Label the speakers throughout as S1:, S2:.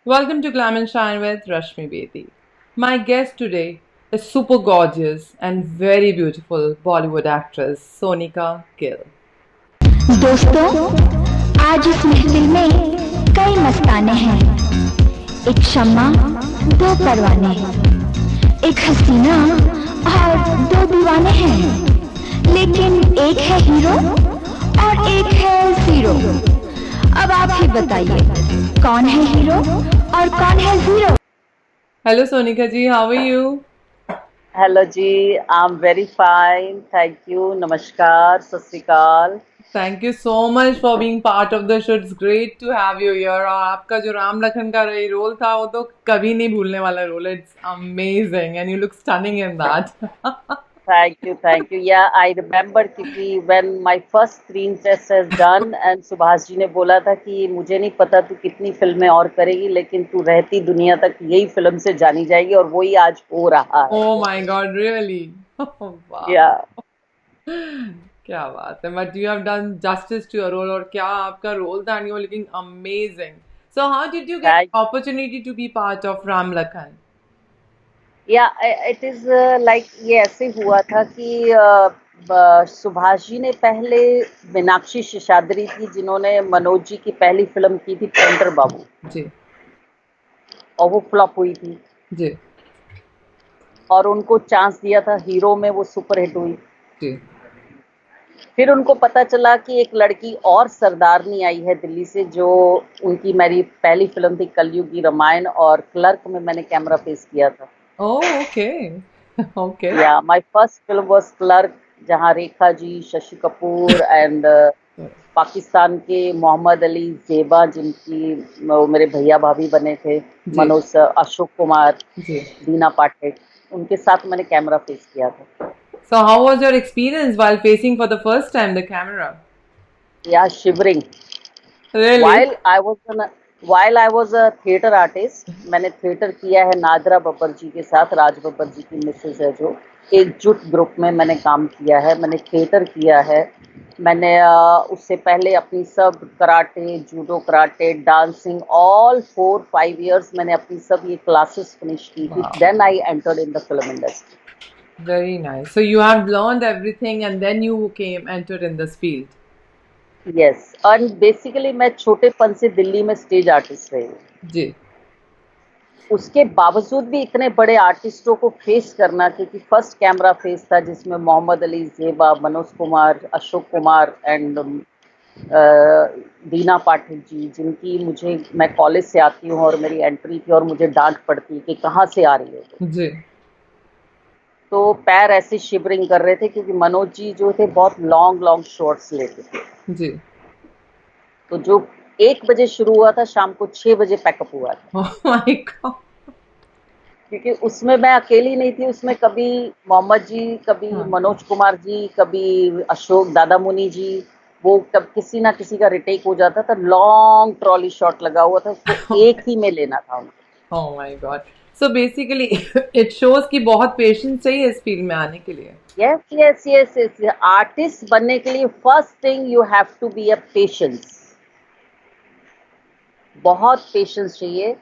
S1: Welcome to Glam and Shine with Rashmi Bedi. My guest today is super gorgeous and very beautiful Bollywood actress Sonika Gill.
S2: दोस्तों, आज इस महफिल में कई मस्ताने हैं। एक शम्मा, दो परवाने, एक हसीना और दो दीवाने हैं। लेकिन एक है हीरो और एक है जीरो। अब आप ही बताइए, कौन है हीरो और कौन है zero?
S1: Hello Sonika ji, how are you?
S3: Hello जी, I am very fine, thank you, नमस्कार, सत श्री अकाल।
S1: Thank you so much for being part of the show. It's great to have you here. और आपका जो राम लखन का रोल था वो तो कभी नहीं भूलने वाला रोल है. It's amazing and you look stunning in that.
S3: Thank you. या आई रिमेम्बर क्योंकि when my first screen test has done and Subhash ji ने बोला था कि मुझे नहीं पता तू कितनी फिल्में और करेगी, लेकिन तू रहती दुनिया तक यही फिल्म से जानी जाएगी, और वही आज हो रहा है।
S1: Oh my God, really? Oh, wow.
S3: या
S1: क्या बात है. But you have done justice to your role और क्या आपका रोल था and you were looking amazing. So how did you get
S3: thank
S1: the opportunity to be part of Ram Lakhan?
S3: या it is like ये ऐसे हुआ था कि सुभाष जी ने पहले मीनाक्षी शेषाद्री थी जिन्होंने मनोज जी की पहली फिल्म की थी पेंटर बाबू,
S1: जी
S3: और वो फ्लॉप हुई थी,
S1: जी
S3: और उनको चांस दिया था हीरो में, वो सुपर हिट हुई।
S1: जी
S3: फिर उनको पता चला कि एक लड़की और सरदारनी आई है दिल्ली से, जो उनकी मेरी पहली फिल्म थी कलयुगी रामायण, और क्लर्क में मैंने कैमरा फेस किया था।
S1: Oh, okay. Okay.
S3: या my first film was clerk, जहां रेखा जी, शशि कपूर एंड पाकिस्तान के मोहम्मद अली जेबा, जिनकी वो मेरे भैया भाभी बने थे,
S1: जी
S3: मनोज सर, अशोक कुमार,
S1: जी.
S3: दीना पाठक, उनके साथ मैंने कैमरा फेस किया था।
S1: So how was your experience while facing for the first time the camera?
S3: या shivering
S1: Really?
S3: while I was a theater artist, मैंने थिएटर किया है नादरा बब्बर जी के साथ, राज बब्बर जी की मिसेज है जो, एकजुट ग्रुप में मैंने काम किया है, मैंने थिएटर किया है। मैंने उससे पहले अपनी सब karate, judo karate, dancing, all 4-5 years मैंने अपनी सब ये क्लासेस फिनिश की थी।
S1: Wow.
S3: Then I entered in the film industry.
S1: Very nice. So you have learned everything and then you came entered in this field.
S3: Yes, और basically मैं छोटेपन से दिल्ली में स्टेज आर्टिस्ट रही हूँ।
S1: जी
S3: उसके बावजूद भी इतने बड़े आर्टिस्टों को फेस करना, क्योंकि फर्स्ट कैमरा फेस था जिसमें मोहम्मद अली जेबा, मनोज कुमार, अशोक कुमार एंड दीना पाठक जी, जिनकी मैं कॉलेज से आती हूँ और मेरी एंट्री थी और मुझे डांट पड़ती कि कहाँ से आ रही है।
S1: जी
S3: तो पैर ऐसे शिवरिंग कर रहे थे, क्योंकि मनोज जी जो थे बहुत लॉन्ग लॉन्ग शॉट्स लेते थे।
S1: जी.
S3: तो जो 1 बजे शुरू हुआ था, शाम को 6 बजे पैकअप हुआ था।
S1: Oh my God.
S3: क्योंकि उसमें मैं अकेली नहीं थी, उसमें कभी मोहम्मद जी, कभी
S1: हाँ.
S3: मनोज कुमार जी, कभी अशोक दादा मुनि जी, वो कब किसी ना किसी का रिटेक हो जाता था। लॉन्ग ट्रॉली शॉट लगा हुआ था, उसको एक ही में लेना था उनको।
S1: Oh my God. So basically it shows कि बहुत पेशेंस चाहिए इस फील्ड में आने के लिए.
S3: Yes yes yes yes, artist बनने के लिए first thing you have to be a patience, बहुत पेशेंस चाहिए।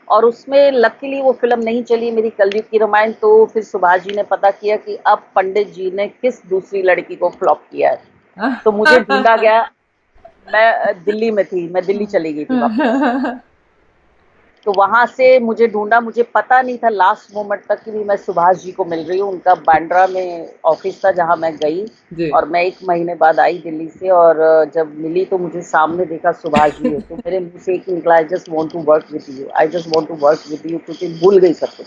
S3: और उसमें लकीली वो फिल्म नहीं चली मेरी कलयुग की रामायण, तो फिर सुभाष जी ने पता किया कि अब पंडित जी ने किस दूसरी लड़की को फ्लॉप किया है, तो मुझे ढूंढा गया। मैं दिल्ली में थी, मैं दिल्ली चली गई थी वापस। तो वहां से मुझे ढूंढा, मुझे पता नहीं था लास्ट मोमेंट तक कि भी मैं सुभाष जी को मिल रही हूँ। उनका बांद्रा में ऑफिस था जहां मैं गई,
S1: जी.
S3: और मैं 1 महीने बाद आई दिल्ली से, और जब मिली तो मुझे सामने देखा सुभाष जी है, तो मेरे मुंह से एक ही निकला, I just want to work with you, I just want to work with you, क्योंकि भूल गई सब कुछ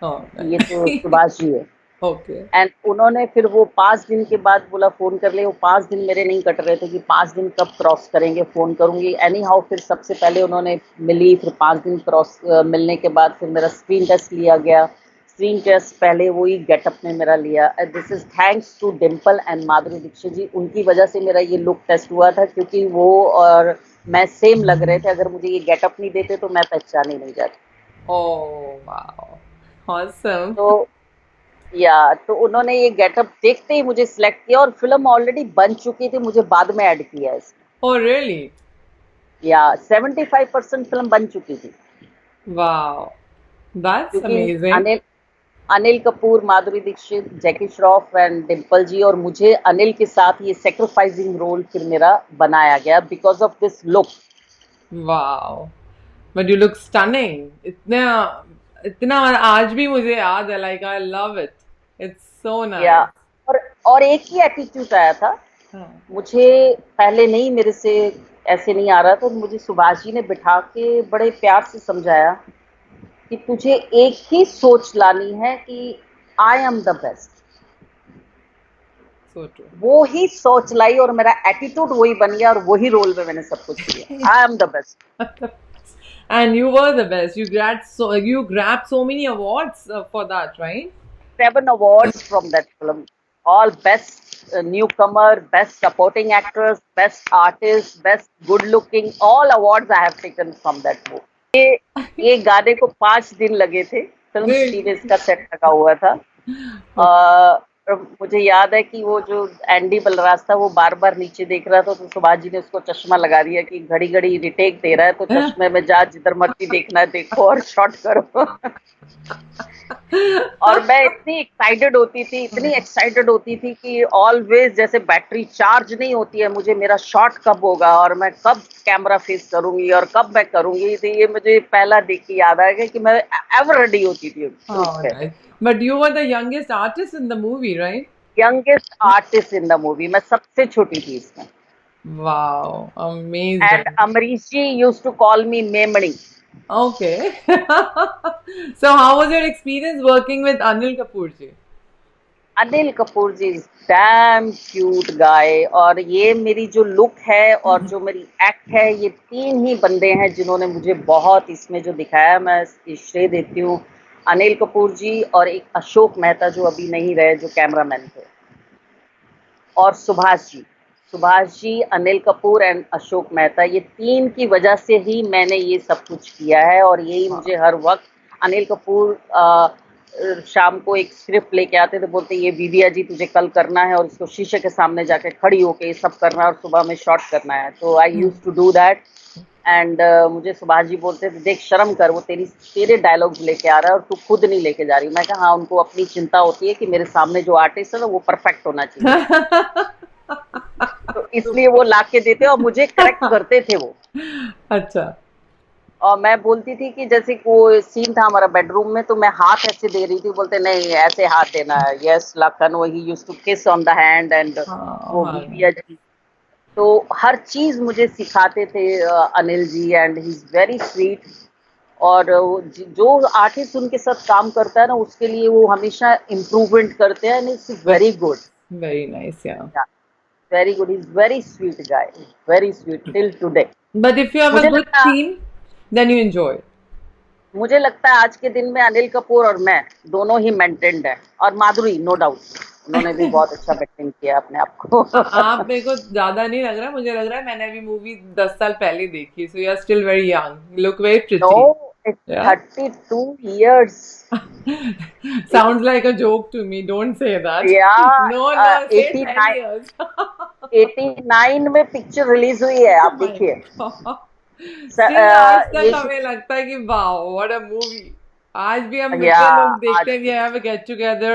S1: Oh,
S3: कि ये तो सुभाष जी है।
S1: okay.
S3: एंड उन्होंने फिर वो 5 दिन के बाद बोला फ़ोन कर ले। वो 5 दिन मेरे नहीं कट रहे थे कि 5 दिन कब क्रॉस करेंगे, फ़ोन करूँगी। एनी हाउ फिर सबसे पहले उन्होंने मिली, फिर 5 दिन मिलने के बाद फिर मेरा स्क्रीन टेस्ट लिया गया। स्क्रीन टेस्ट पहले वही गेटअप में मेरा लिया। This is thanks to Dimple and Madhuri Dixit ji, उनकी वजह से मेरा ये लुक टेस्ट हुआ था, क्योंकि वो और मैं सेम लग रहे थे। अगर मुझे ये गेटअप नहीं देते तो मैं पहचान ही नहीं जाती।
S1: Oh wow. Awesome.
S3: तो उन्होंने ये गेटअप देखते ही मुझे सिलेक्ट किया, और फिल्म ऑलरेडी बन चुकी थी, मुझे बाद में ऐड किया इसमें।
S1: Oh really?
S3: 75% फिल्म बन चुकी थी।
S1: Wow, that's
S3: क्योंकि
S1: amazing.
S3: अनिल अनिल कपूर, माधुरी दीक्षित, जैकी श्रॉफ एंड डिम्पल जी, और मुझे अनिल के साथ ये सेक्रीफाइसिंग रोल फिर मेरा बनाया गया because of this look.
S1: Wow. But you look stunning. इतना इतना आज भी मुझे याद है. Like I love it. It's so
S3: या
S1: nice.
S3: और और एक ही एटीट्यूड आया था
S1: हाँ.
S3: मुझे, पहले नहीं, मेरे से ऐसे नहीं आ रहा था। मुझे सुभाष जी ने बिठा के बड़े प्यार से समझाया कि तुझे एक ही सोच लानी है कि I am the best.
S1: So true.
S3: वो ही सोच लाई और मेरा एटीट्यूड वही बन गया और वही रोल में मैंने सब कुछ किया। I am the best.
S1: And you were the best. You grabbed so many awards for that, right?
S3: 7 awards from that film, all best newcomer, best supporting actress, best artist, best good looking, all awards I have taken from that movie. ये गाने को 5 दिन लगे थे। Film
S1: Really?
S3: City में इसका set लगा हुआ था। और मुझे याद है कि वो जो एंडी बलराज था वो बार बार नीचे देख रहा था, तो सुभाष जी ने उसको चश्मा लगा दिया कि घड़ी घड़ी रिटेक दे रहा है, तो चश्मे में जा, जिधर मर्जी देखना है देखो और शॉट करो। और मैं इतनी एक्साइटेड होती थी, इतनी एक्साइटेड होती थी कि ऑलवेज जैसे बैटरी चार्ज नहीं होती है, मुझे मेरा शॉट कब होगा और मैं कब कैमरा फेस करूंगी और कब मैं करूंगी। तो ये मुझे पहला देख के याद आ गया कि मैं एवर रेडी होती थी।
S1: Oh, nice. But you were the youngest artist in the movie, right?
S3: Youngest artist in the movie, मैं सबसे छोटी थी इसमें।
S1: Wow,
S3: एंड
S1: amazing.
S3: Amrish ji used to call me मेमणी।
S1: Okay. So how was your experience working with Anil Kapoor ji?
S3: Anil Kapoor ji is damn cute guy, और ये मेरी जो लुक है और जो मेरी एक्ट है, ये 3 ही बंदे हैं जिन्होंने मुझे बहुत इसमें जो दिखाया। मैं श्रेय देती हूँ अनिल कपूर जी और एक अशोक मेहता जो अभी नहीं रहे, जो कैमरामैन थे, और सुभाष जी, अनिल कपूर एंड अशोक मेहता, ये 3 की वजह से ही मैंने ये सब कुछ किया है। और यही मुझे हर वक्त अनिल कपूर शाम को एक स्क्रिप्ट लेके आते थे, बोलते ये विविया जी तुझे कल करना है और इसको शीशे के सामने जाके खड़ी होके ये सब करना है और सुबह में शॉट करना है। तो I use to do that and मुझे सुभाष जी बोलते थे देख शर्म कर, वो तेरे डायलॉग्स लेके आ रहा है और तू खुद नहीं लेके जा रही। मैं कहा हाँ, उनको अपनी चिंता होती है कि मेरे सामने जो आर्टिस्ट है ना वो परफेक्ट होना चाहिए। तो इसलिए वो ला के देते और मुझे करेक्ट करते थे वो।
S1: अच्छा।
S3: और मैं बोलती थी कि जैसे वो सीन था हमारा बेडरूम में, तो मैं हाथ ऐसे दे रही थी, बोलते नहीं ऐसे हाथ देना है। यस लखन, वो ही used to kiss on the hand and वो विविया जी, तो हर चीज मुझे सिखाते थे Anil ji and he is very sweet. और जो आर्टिस्ट उनके साथ काम करता है ना, उसके लिए वो हमेशा इम्प्रूवमेंट करते हैं and it's very good.
S1: Very nice, yeah.
S3: Very good, is very sweet guy, very sweet till today.
S1: But if you have a
S3: मुझे
S1: good
S3: लगता
S1: team, then you enjoy.
S3: मुझे लगता है आज के दिन में अनिल कपूर और मैं दोनों ही मेंटेन्ड है, और माधुरी नो डाउट, उन्होंने भी बहुत अच्छा मेंटेन किया अपने आप को।
S1: आप मेरे को ज्यादा नहीं लग रहा, मुझे लग रहा है मैंने अभी मूवी 10 साल पहले देखी, so you are still very young, you look very pretty.
S3: No, it's
S1: Yeah.
S3: 32 years.
S1: Sounds like a joke to me, don't say that.
S3: Yeah,
S1: No, say 10
S3: 89
S1: years.
S3: 89 में पिक्चर रिलीज हुई है, आप देखिए।
S1: Still आज तक
S3: ये
S1: हमें लगता है कि वाओ व्हाट अ मूवी। आज भी हम
S3: या
S1: मिलते लोग देखते
S3: आज
S1: हैं, we have a get together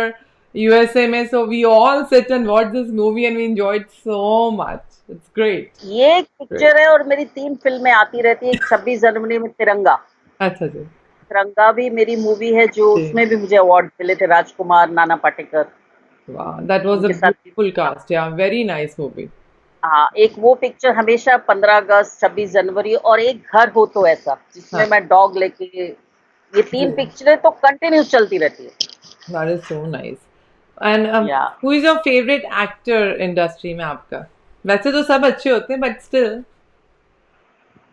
S1: USA में, so we all sit and watch this movie and we enjoyed so much. It's great.
S3: ये एक पिक्चर है और मेरी 3 फिल्में आती रहती है। 26 जनवरी में तिरंगा,
S1: अच्छा जी।
S3: तिरंगा भी मेरी मूवी है, जो
S1: जी।
S3: उसमें भी मुझे अवार्ड मिले थे, राजकुमार, Nana Patekar,
S1: Wow, that was a
S3: उनके साथ।
S1: beautiful cast. Yeah, very nice movie.
S3: हाँ, एक वो पिक्चर हमेशा 15 अगस्त, 26 जनवरी, और एक घर हो तो ऐसा, जिसमें
S1: हाँ।
S3: मैं डॉग लेके, ये 3
S1: जी।
S3: पिक्चरें तो कंटिन्यू चलती रहती है।
S1: That is so nice. And
S3: या
S1: who is your favorite actor industry में आपका? वैसे तो सब अच्छे होते हैं, but still.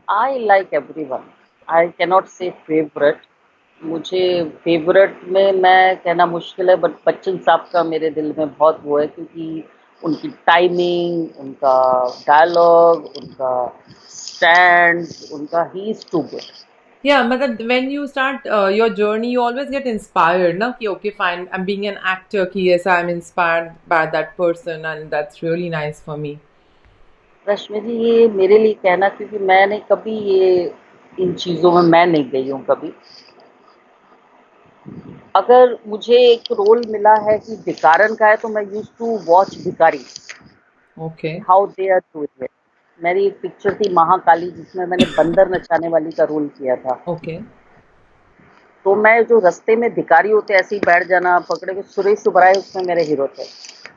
S3: I like everyone, I can not से फेवरेट। मुझे फेवरेट में मैं कहना मुश्किल है, बट बच्चन साहब का मेरे दिल में बहुत वो है, क्योंकि उनकी टाइमिंग, उनका डायलॉग, उनका स्टैंड, उनका ही इज टू गुड।
S1: Yeah, मतलब when you start your journey, you always get inspired, ना कि okay fine, I'm being an actor कि yes, I'm inspired by that person and that's really nice for me.
S3: रश्मि जी, ये मेरे लिए कहना, क्योंकि मैंने कभी ये इन चीज़ों में मैं नहीं गई हूँ कभी। अगर मुझे एक रोल मिला है कि भिखारन का है तो मैं used to watch Bhikhari,
S1: okay,
S3: how they are doing it. मेरी एक पिक्चर थी महाकाली जिसमें मैंने बंदर नचाने वाली का रोल किया था।
S1: ओके,
S3: तो मैं जो रास्ते में भिखारी होते ऐसे ही बैठ जाना पकड़े के, सुरेश सुबराय उसमें मेरे हीरो थे।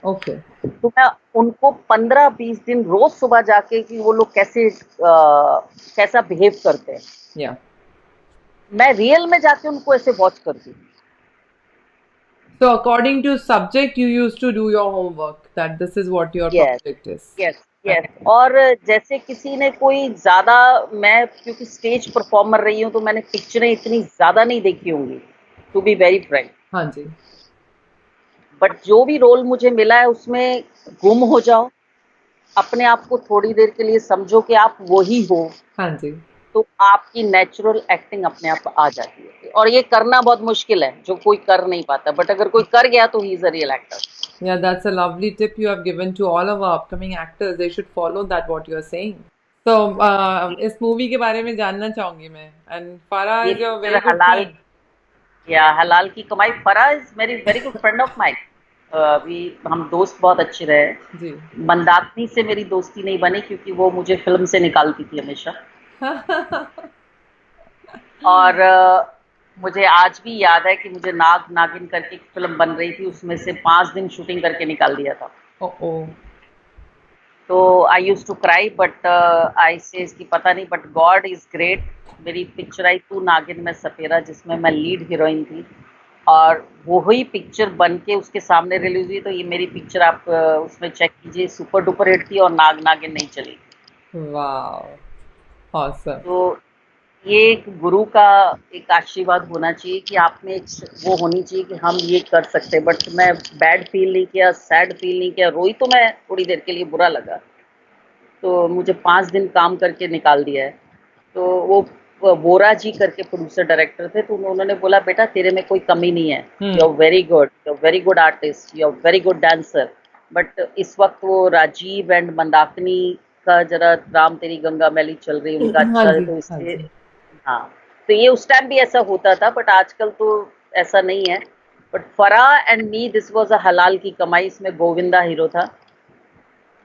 S1: ओके,
S3: तो मैं उनको 15-20 दिन रोज सुबह जाके कि वो लोग कैसा बिहेव करते हैं,
S1: या।
S3: मैं रियल में जाके उनको ऐसे वॉच करती हूँ।
S1: So according to subject, you used to do your homework that this is what your
S3: yes,
S1: project is.
S3: Yes, yes. और जैसे किसी ने कोई ज्यादा, मैं क्योंकि स्टेज परफॉर्मर रही हूँ तो मैंने पिक्चरें इतनी ज्यादा नहीं देखी होंगी, टू बी वेरी फ्रैंक।
S1: हाँ जी,
S3: बट जो भी रोल मुझे मिला है उसमें गुम हो जाओ, अपने आप को थोड़ी देर के लिए समझो कि आप वही हो,
S1: हाँ जी।
S3: तो आपकी नेचुरल एक्टिंग अपने आप आ जाती है। और ये करना बहुत मुश्किल है, जो कोई कर नहीं पाता, बट अगर कोई कर गया तो he is a real actor.
S1: Yeah, that's a lovely tip you have given to all of our upcoming actors. They should follow that what you are saying. So इस मूवी के बारे में जानना चाहूंगी मैं. And Farah
S3: ये
S1: is your
S3: picture
S1: very good
S3: हलाल,
S1: friend.
S3: या हलाल की कमाई। फराह इज मेरी very good friend of mine. अभी हम दोस्त बहुत अच्छे रहे।
S1: जी.
S3: मंदाकिनी से मेरी दोस्ती नहीं बनी क्योंकि वो मुझे फिल्म से निकालती थी हमेशा। और मुझे आज भी याद है कि मुझे नाग नागिन करके एक फिल्म बन रही थी, उसमें से 5 दिन शूटिंग करके निकाल दिया था।
S1: Oh, oh.
S3: तो I use to cry, but I say कि पता नहीं, बट गॉड इज ग्रेट। मेरी पिक्चर आई तू नागिन में सपेरा, जिसमें मैं लीड हीरोइन थी, और वही पिक्चर बन के उसके सामने रिलीज हुई। तो ये मेरी पिक्चर आप उसमें चेक कीजिए, सुपर डुपर हिट थी और नाग नागिन नहीं चली।
S1: Wow. Awesome.
S3: तो ये एक गुरु का एक आशीर्वाद होना चाहिए कि आप में एक वो होनी चाहिए कि हम ये कर सकते हैं। बट मैं बैड फील नहीं किया, सैड फील नहीं किया, रोई तो मैं थोड़ी देर के लिए, बुरा लगा। तो मुझे 5 दिन काम करके निकाल दिया है। तो वो वोरा जी करके प्रोड्यूसर डायरेक्टर थे, तो उन्होंने बोला बेटा तेरे में कोई कमी नहीं है, you are very good, you are very good artist, you are very good dancer. But इस वक्त वो राजीव एंड मंदाकिनी का जरा राम तेरी गंगा मैली चल रही, उनका
S1: हाँ
S3: अच्छा है
S1: जी,
S3: तो
S1: हाँ
S3: इससे।
S1: जी.
S3: हाँ, तो ये उस टाइम भी ऐसा होता था, बट आजकल तो ऐसा नहीं है। But Farah and me, this was a हलाल की कमाई। इसमें गोविंदा हीरो था,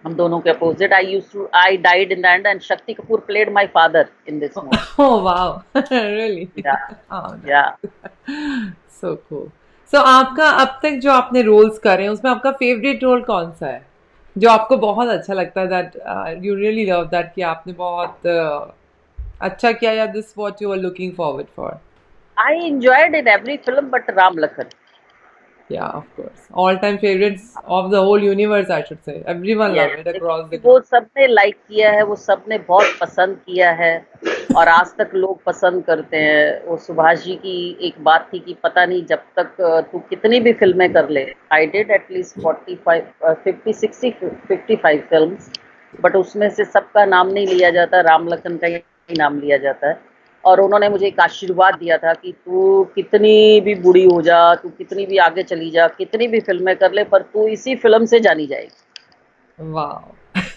S3: हम दोनों के opposite. I died in the end and Shakti Kapoor played my father in this movie.
S1: Oh, wow. Really?
S3: या
S1: Oh,
S3: या
S1: nice. So cool. So आपका अब तक जो आपने रोल्स करे हैं उसमें आपका फेवरेट रोल कौन सा है जो आपको बहुत अच्छा लगता है that you really love that कि आपने बहुत अच्छा किया या this what you are looking forward for.
S3: I enjoyed in every film but Ram Lakhan.
S1: Yeah, of course. All-time favorites of the whole universe, I should say. Everyone
S3: yes,
S1: love it across the
S3: वो
S1: globe.
S3: सबने like किया है, वो सबने बहुत पसंद किया है, और आज तक लोग पसंद करते हैं। वो सुभाष जी की एक बात थी कि पता नहीं जब तक तू कितनी भी फिल्में कर ले, I did at least 45 50 60 55 films, but उसमें से सबका नाम नहीं लिया जाता, राम लखन का ही नाम लिया जाता है। और उन्होंने मुझे एक आशीर्वाद दिया था कि तू कितनी भी बूढ़ी हो जा, तू कितनी भी आगे चली जा, कितनी भी फिल्में कर ले, पर तू इसी फिल्म से जानी जाएगी।
S1: Wow.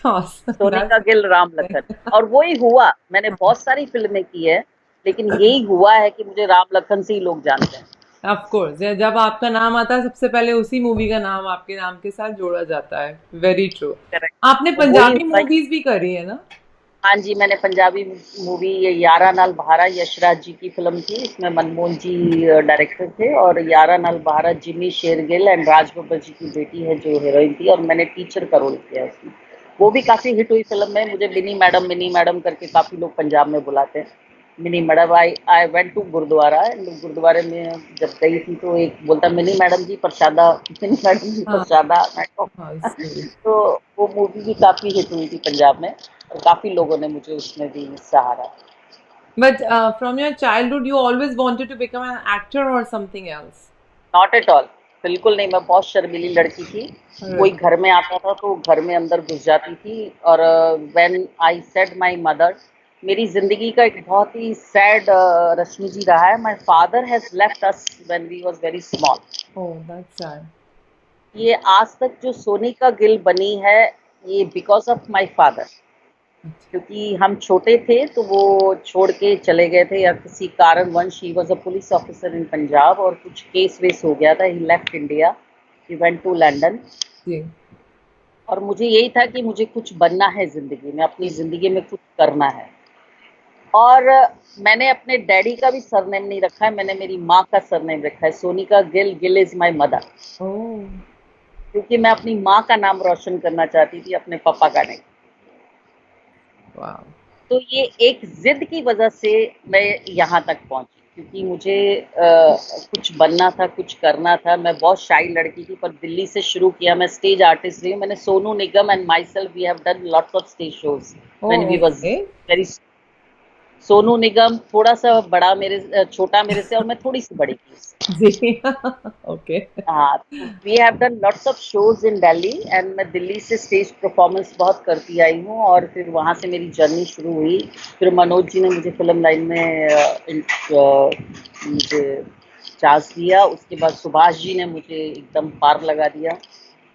S1: Awesome.
S3: Sonika
S1: That's
S3: Gill, Ram Lakhan. और वही हुआ। मैंने बहुत सारी फिल्में की है, लेकिन यही हुआ है कि मुझे राम लखन से ही लोग जानते हैं।
S1: ऑफ कोर्स जब आपका नाम आता है सबसे पहले उसी मूवी का नाम आपके नाम के साथ जोड़ा जाता है. Very true.
S3: करेक्ट।
S1: आपने
S3: तो वही
S1: पंजाबी
S3: हुआ है।
S1: मूवीज भी करी है ना.
S3: हाँ जी, मैंने पंजाबी मूवी ये यारा नाल बहारा, यशराज जी की फिल्म थी, इसमें मनमोहन जी डायरेक्टर थे, और यारा नाल बहारा जिमी शेरगिल एंड राज बब्बर जी की बेटी है जो हीरोइन थी, और मैंने टीचर का रोल किया उसमें। वो भी काफी हिट हुई फिल्म है। मुझे मिनी मैडम करके काफी लोग पंजाब में बुलाते हैं। Mini madam, I went to gurdwara, गुरुद्वारे में जब गई थी तो एक बोलता मिनी मैडम जी प्रसादा, मिनी मैडम जी
S1: हाँ.
S3: प्रसादा, मैं
S1: हाँ,
S3: कहा।
S1: sweet.
S3: तो वो मूवी भी काफी हिट हुई थी पंजाब में, और काफी लोगों ने मुझे उसमें भी सहारा।
S1: But from your childhood you always wanted to become an actor or something else.
S3: Not at all, बिल्कुल नहीं। मैं बहुत शर्मीली लड़की थी। कोई
S1: Right.
S3: घर में आता था तो घर में अंदर घुस जाती थी। और when I said my mother, मेरी जिंदगी का एक बहुत ही सैड रश्मि जी रहा है। My father has left us when we was very small.
S1: Oh, that's sad.
S3: ये आज तक जो सोनिका गिल बनी है, ये बिकॉज ऑफ माय फादर। क्योंकि हम छोटे थे तो वो छोड़ के चले गए थे या किसी कारणवश। He was a police officer in Punjab और कुछ केस वेस हो गया था। He left India, he went to London.
S1: जी।
S3: और मुझे यही था कि मुझे कुछ बनना है ज़िंदगी में, अपनी ज़िंदगी में कुछ करना है। और मैंने अपने डैडी का भी सरनेम नहीं रखा है, मैंने मेरी माँ का सरनेम रखा है, Sonika Gill. Gill is my mother,
S1: oh
S3: क्योंकि मैं अपनी माँ का नाम रोशन करना चाहती थी, अपने पापा का नहीं।
S1: वाह।
S3: तो ये एक ज़िद की वजह से मैं यहाँ तक पहुँची, क्योंकि मुझे कुछ बनना था, कुछ करना था। मैं बहुत शाई लड़की थी, पर दिल्ली से शुरू किया। मैं स्टेज आर्टिस्ट रही हूँ। मैंने Sonu Nigam and myself, we have done lots of stage shows when
S1: oh
S3: we was
S1: okay.
S3: Very. Sonu Nigam थोड़ा सा बड़ा मेरे छोटा मेरे से, और मैं थोड़ी सी बड़ी थी उससे।
S1: जी। ओके।
S3: हाँ, तो we have done lots of shows in Delhi and मैं दिल्ली से स्टेज परफॉर्मेंस बहुत करती आई हूँ, और फिर वहाँ से मेरी जर्नी शुरू हुई। फिर मनोज जी ने मुझे फिल्म लाइन में मुझे चांस दिया। उसके बाद सुभाष जी ने मुझे एकदम पार लगा दिया,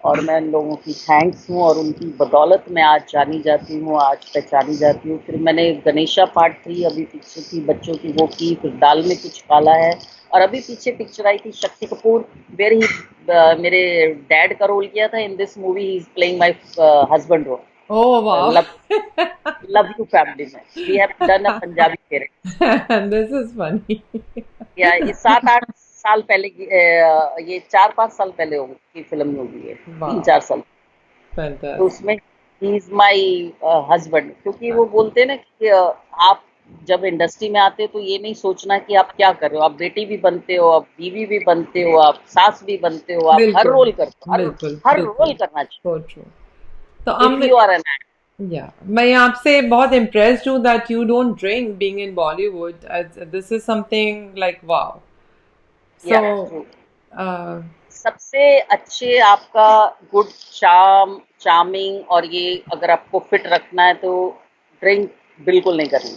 S3: और मैं उन लोगों की थैंक्स हूँ, और उनकी बदौलत मैं आज जानी जाती हूँ, आज पहचानी जाती हूँ। फिर मैंने गणेशा पार्ट 3 अभी पीछे की बच्चों की वो की, फिर दाल में कुछ काला है, और अभी पीछे पिक्चर आई थी शक्ति कपूर, वेर ही मेरे डैड का रोल किया था। In this movie he is playing my husband role.
S1: Oh वाह।
S3: लव लव यू फैमिली में we have done a Punjabi character.
S1: This is funny.
S3: या ये 7-8 साल पहले की ये 4-5 साल पहले होगी की फिल्म होगी, ये तीन
S1: वाह।
S3: चार साल। तो
S1: फैंटास्टिक।
S3: उसमें ही इज माई हस्बैंड, क्योंकि वो बोलते हैं ना कि आप जब इंडस्ट्री में आते हो तो ये नहीं सोचना कि आप क्या कर रहे हो, आप बेटी भी बनते हो, आप बीवी भी बनते हो, आप सास भी बनते हो, आप हर
S1: बिल्कुल
S3: रोल करते हो, हर
S1: बिल्कुल
S3: हर रोल
S1: बिल्कुल।
S3: करना
S1: सो ट्रू। तो
S3: चाहिए if you are an actor.
S1: या मैं आपसे बहुत इम्प्रेस्ड हूँ that you don't drink being in Bollywood. This is something like wow. So
S3: या सबसे अच्छे आपका गुड चार्मिंग, और ये अगर आपको फिट रखना है तो ड्रिंक बिल्कुल नहीं करनी।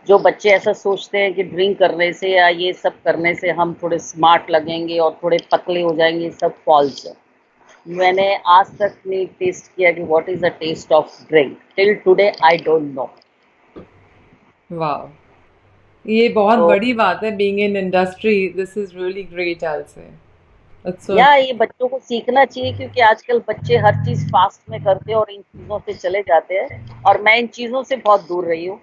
S3: जो बच्चे ऐसा सोचते हैं कि ड्रिंक करने से या ये सब करने से हम थोड़े स्मार्ट लगेंगे और थोड़े पतले हो जाएंगे, सब फॉल्स है। मैंने आज तक नहीं टेस्ट किया कि what is the test of drink, till today I don't know.
S1: Wow, ये बहुत
S3: तो
S1: बड़ी बात है being in industry. This is really great I say. It's so.
S3: या ये बच्चों को सीखना चाहिए, क्योंकि आजकल बच्चे हर चीज फास्ट में करते हैं और इन चीजों से चले जाते हैं, और मैं इन चीजों से बहुत दूर रही हूँ।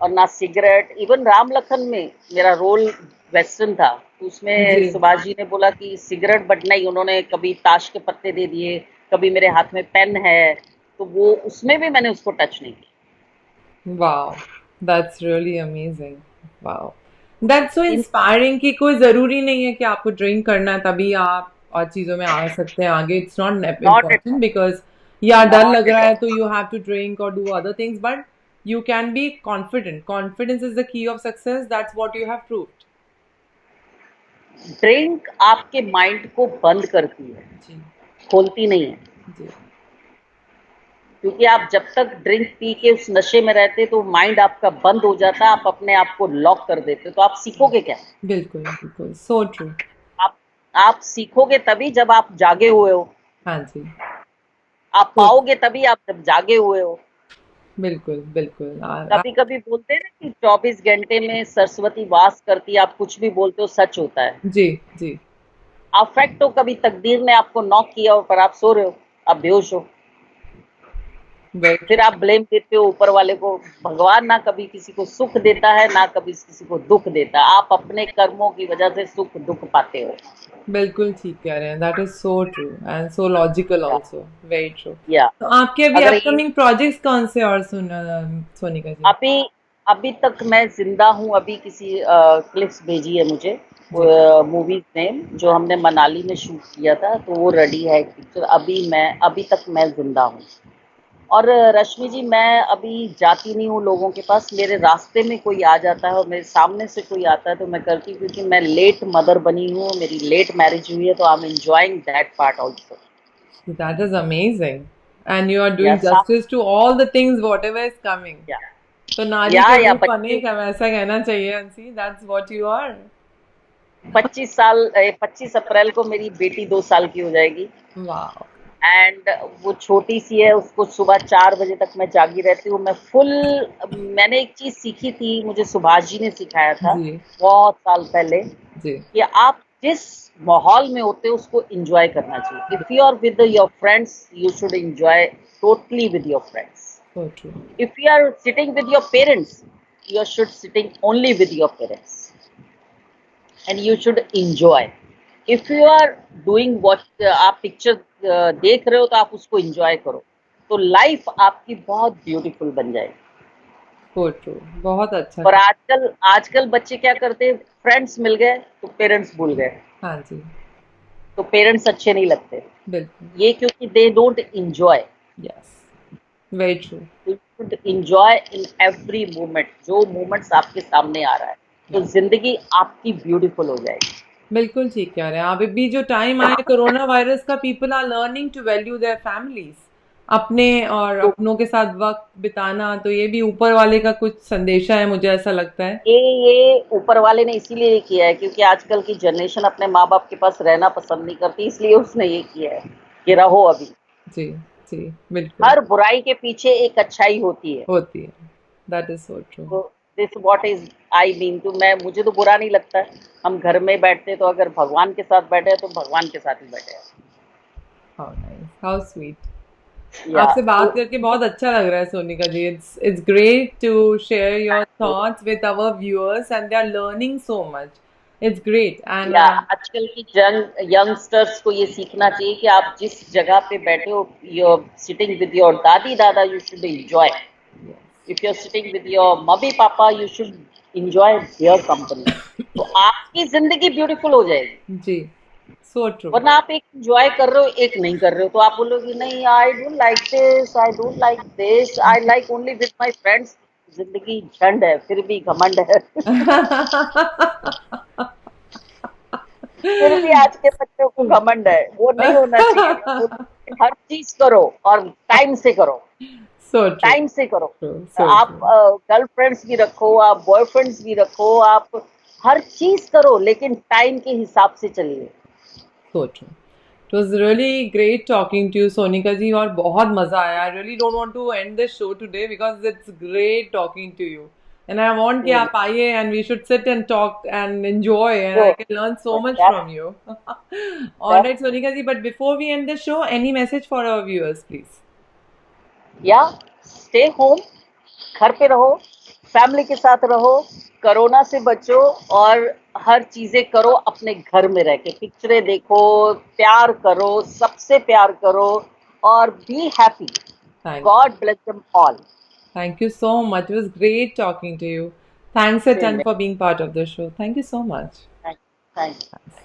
S3: और ना सिगरेट, इवन राम लखन में मेरा रोल वेस्टर्न था, तो उसमें
S1: जी।
S3: सुभाष जी ने बोला कि सिगरेट, बट नहीं, उन्होंने कभी ताश के पत्ते दे दिए, कभी मेरे हाथ में पेन है, तो वो उसमें भी मैंने उसको टच नहीं किया।
S1: Wow, that's really amazing. Wow, that's so
S3: in
S1: inspiring कि कोई जरूरी नहीं है कि आपको ड्रिंक करना है तभी आप और चीजों में आ सकते हैं आगे। It's not
S3: not at
S1: important
S3: all,
S1: because या डर
S3: नॉट
S1: लग
S3: एट
S1: रहा है
S3: ऑल।
S1: तो यू हैव टू ड्रिंक और do other things, but you can be confident. Confidence is the key of success. That's what you have proved.
S3: Drink आपके mind को बंद करती है,
S1: जी।
S3: खोलती नहीं है।
S1: जी।
S3: क्योंकि आप जब तक ड्रिंक पी के उस नशे में रहते तो माइंड आपका बंद हो जाता है, आप अपने आप को लॉक कर देते हो, तो आप सीखोगे क्या?
S1: बिल्कुल बिल्कुल, सो ट्रू।
S3: आप आप सीखोगे तभी जब आप जागे हुए हो।
S1: हाँ जी।
S3: आप
S1: सो
S3: पाओगे तभी आप जब जागे हुए हो।
S1: बिल्कुल बिल्कुल।
S3: कभी कभी बोलते हैं ना कि 24 घंटे में सरस्वती वास करती है, आप कुछ भी बोलते हो सच होता है।
S1: जी। जी।
S3: आप फैक्ट हो, कभी तकदीर ने आपको नॉक किया हो पर आप सो रहे हो, आप बेहोश हो,
S1: वेरी ट्रू।
S3: फिर आप ब्लेम देते हो ऊपर वाले को। भगवान ना कभी किसी को सुख देता है, ना कभी किसी को दुख देता है, आप अपने कर्मों की वजह से सुख दुख पाते हो।
S1: बिल्कुल ठीक कह रहे हैं। That is so true and so logical
S3: या,
S1: ऑल्सो। Very true.
S3: या
S1: तो आपके अभी
S3: अगर ये
S1: अपकमिंग प्रोजेक्ट्स कौन से और सोनिका जी?
S3: अभी अभी तक मैं जिंदा हूँ। अभी किसी क्लिप्स भेजी है मुझे
S1: जी।
S3: मूवीज में, जो हमने मनाली में शूट किया था, तो वो रेडी है एक पिक्चर। अभी तक मैं जिंदा हूँ। और रश्मि जी, मैं अभी जाती नहीं हूँ लोगों के पास। मेरे रास्ते में कोई आ जाता है और मेरे सामने से कोई आता है तो मैं करती हूँ, क्योंकि मैं लेट मदर बनी हूँ, मेरी लेट मैरिज हुई है, तो I am enjoying that part also.
S1: That is amazing. And you are
S3: या
S1: doing justice to all the things, whatever is coming.
S3: या
S1: तो नारी का
S3: या
S1: रूप
S3: बच्चे
S1: अनेक है, वैसा कहना चाहिए अंशी। That's what you are.
S3: 25 अप्रैल को मेरी बेटी 2 साल की हो जाएगी।
S1: Wow.
S3: एंड वो छोटी सी है, उसको सुबह 4 बजे तक मैं जागी रहती हूँ। मैंने एक चीज सीखी थी, मुझे सुभाष जी ने सिखाया था
S1: जी
S3: बहुत साल पहले,
S1: जी
S3: कि आप जिस माहौल में होते हो उसको एंजॉय करना चाहिए। If you are with your friends, you should enjoy totally with your friends.
S1: so true
S3: If you are sitting with your parents, you should sitting only with your parents, and you should enjoy. If you are doing what आप picture देख रहे हो तो आप उसको enjoy करो, तो life आपकी बहुत ब्यूटीफुल बन जाएगी।
S1: so true बहुत अच्छा
S3: और आजकल आजकल बच्चे क्या करते हैं, फ्रेंड्स मिल गए तो पेरेंट्स भूल गए,
S1: हाँ जी
S3: तो पेरेंट्स अच्छे नहीं लगते।
S1: बिल्कुल
S3: ये क्योंकि they don't enjoy.
S1: Yes very true
S3: you should enjoy in every moment, जो मोमेंट्स आपके सामने आ रहा है, तो जिंदगी आपकी ब्यूटीफुल हो जाएगी।
S1: बिल्कुल ठीक कह रहे हैं आप। अभी जो टाइम आया कोरोना वायरस का, people are learning to value their families, अपने और
S3: तो
S1: अपनों के साथ वक्त बिताना। तो ये भी ऊपर वाले का कुछ संदेशा है, मुझे ऐसा लगता है।
S3: ये ऊपर वाले ने इसीलिए ये किया है क्योंकि आजकल की जनरेशन अपने माँ बाप के पास रहना पसंद नहीं करती, इसलिए उसने ये किया है कि रहो अभी।
S1: जी जी बिल्कुल
S3: हर बुराई के पीछे एक अच्छाई होती है।
S1: होती है। That is so true.
S3: तो this what is I mean to, मुझे तो बुरा नहीं लगता है। हम घर में बैठते तो अगर भगवान के साथ बैठे हैं तो भगवान के साथ ही बैठे हैं।
S1: How nice, how sweet.
S3: या
S1: आपसे बात
S3: तो
S1: करके बहुत अच्छा लग रहा है Sonika ji. It's great to share your thoughts with our viewers and they are learning so much. It's great and
S3: या आजकल की यंगस्टर्स को ये सीखना चाहिए कि आप जिस जगह पे बैठे हो, you sitting with your dadi dada, you should enjoy. If you are sitting with your mummy papa, you should enjoy their company, तो आपकी जिंदगी ब्यूटीफुल हो जाएगी।
S1: जी सो ट्रू।
S3: वरना आप एक एंजॉय कर रहे हो, एक नहीं कर रहे हो, तो आप बोलोगे नहीं, I don't like this, I don't like this, I like only with my friends. जिंदगी झंड है, फिर भी घमंड है। फिर भी आज के बच्चों को घमंड है, वो नहीं होना चाहिए। वो हर चीज करो और टाइम से करो,
S1: सो ट्रू
S3: टाइम से करो।
S1: सो
S3: आप
S1: ट्रू
S3: गर्लफ्रेंड्स भी रखो, आप बॉयफ्रेंड्स भी रखो, आप हर चीज करो, लेकिन टाइम के हिसाब से चलिए।
S1: so true. It was really great talking to you, Sonika ji, और बहुत मजा आया. I really don't want to end this show today because it's great talking to you. And I want कि आप आइए and we should sit and talk and enjoy and I can learn so much from you. All right, Sonika ji, but before we end the show, any message for our viewers, please?
S3: या stay home, घर पे रहो, family के साथ रहो, corona से बचो और हर चीजें करो अपने घर में रह के। पिक्चरें देखो, प्यार करो, सबसे प्यार करो और be happy. God bless them all.
S1: Thank you so much. It was great talking to you. Thanks a
S3: Same
S1: ton
S3: here.
S1: for being part of the show. Thank you so much.
S3: Thanks.